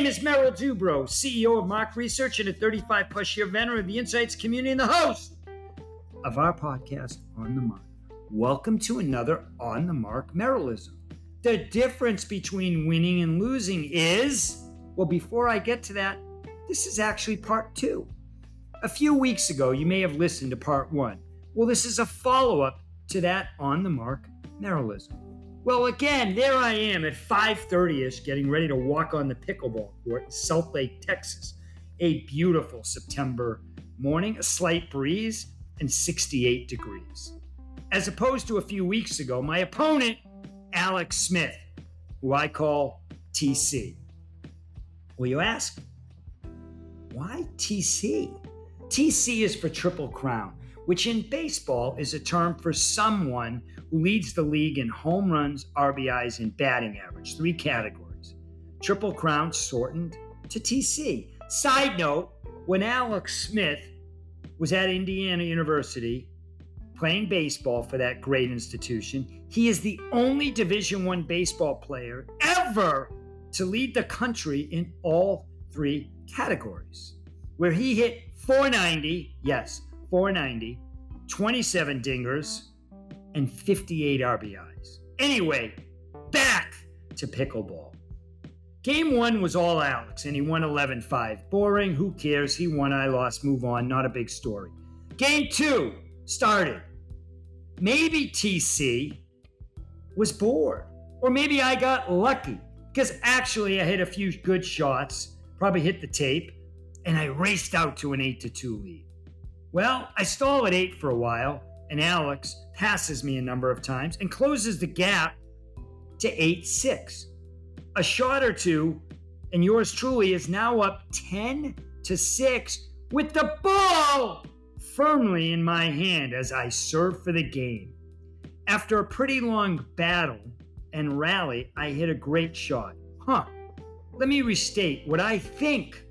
name is Merrill, CEO of Mark Research and a 35-plus year veteran of the Insights community and the host of our podcast, On the Mark. Welcome to another On the Mark Merrillism. The difference between winning and losing is, well, before I get to that, this is actually part 2. A few weeks ago, you may have listened to part 1. Well, this is a follow-up to that On the Mark Merrillism. Well, again, there I am at 5:30ish getting ready to walk on the pickleball court in South Lake, Texas. A beautiful September morning, a slight breeze, and 68 degrees. As opposed to a few weeks ago, my opponent, Alex Smith, who I call TC. Well, you ask, why TC? TC is for Triple Crown, which in baseball is a term for someone who leads the league in home runs, RBIs, and batting average, 3 categories. Triple Crown shortened to TC. Side note, when Alex Smith was at Indiana University playing baseball for that great institution, he is the only Division I baseball player ever to lead the country in all 3 categories, where he hit 490, yes, 490, 27 dingers, and 58 RBIs. Anyway, back to pickleball. Game 1 was all Alex, and he won 11-5. Boring, who cares? He won, I lost, move on, not a big story. Game 2 started. Maybe TC was bored, or maybe I got lucky, because actually I hit a few good shots, probably hit the tape, and I raced out to an 8-2 lead. Well, I stall at 8 for a while, and Alex passes me a number of times and closes the gap to 8-6. A shot or two, and yours truly is now up 10-6 with the ball firmly in my hand as I serve for the game. After a pretty long battle and rally, I hit a great shot. Let me restate what I think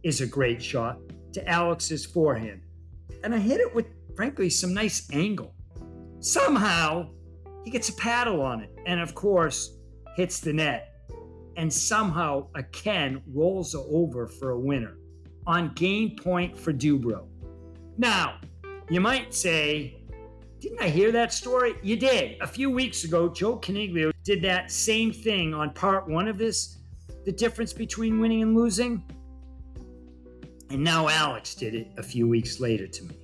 is a great shot to Alex's forehand. And I hit it with, frankly, some nice angle. Somehow, he gets a paddle on it and, of course, hits the net. And somehow, a Ken rolls over for a winner on game point for Dubrow. Now, you might say, didn't I hear that story? You did. A few weeks ago, Joe Caniglio did that same thing on part 1 of this, the difference between winning and losing. And now Alex did it a few weeks later to me.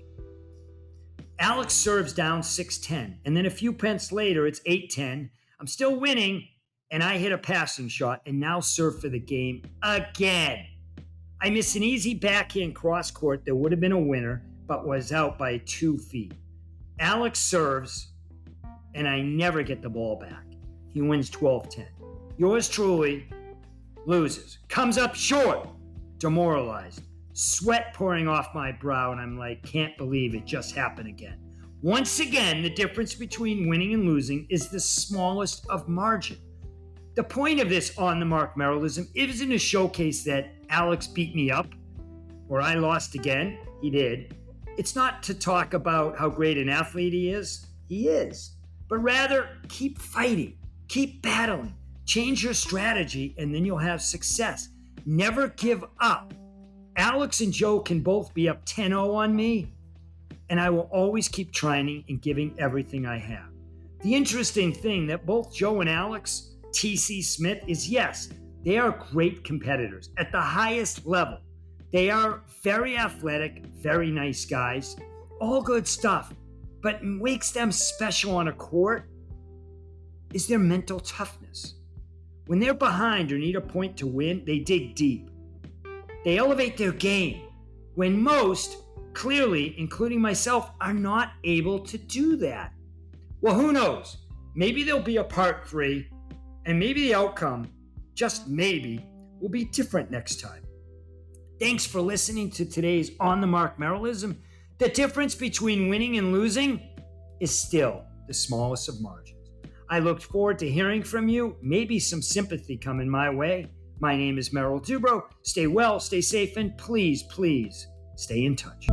Alex serves down 6-10, and then a few pence later, it's 8-10. I'm still winning, and I hit a passing shot and now serve for the game again. I miss an easy backhand cross court that would have been a winner, but was out by 2 feet. Alex serves, and I never get the ball back. He wins 12-10. Yours truly loses. Comes up short. Demoralized. Sweat pouring off my brow, and I'm like, can't believe it just happened again. Once again, the difference between winning and losing is the smallest of margin. The point of this On the Mark Merrillism isn't to showcase that Alex beat me up, or I lost again. He did. It's not to talk about how great an athlete he is. He is. But rather, keep fighting. Keep battling. Change your strategy, and then you'll have success. Never give up. Alex and Joe can both be up 10-0 on me, and I will always keep trying and giving everything I have. The interesting thing that both Joe and Alex, TC Smith, is yes, they are great competitors at the highest level. They are very athletic, very nice guys, all good stuff. But what makes them special on a court is their mental toughness. When they're behind or need a point to win, they dig deep. They elevate their game when most, clearly, including myself, are not able to do that. Well, who knows? Maybe there'll be a part 3, and maybe the outcome, just maybe, will be different next time. Thanks for listening to today's On the Mark Merrillism. The difference between winning and losing is still the smallest of margins. I look forward to hearing from you, maybe some sympathy coming my way. My name is Merrill Dubrow. Stay well, stay safe, and please, please stay in touch.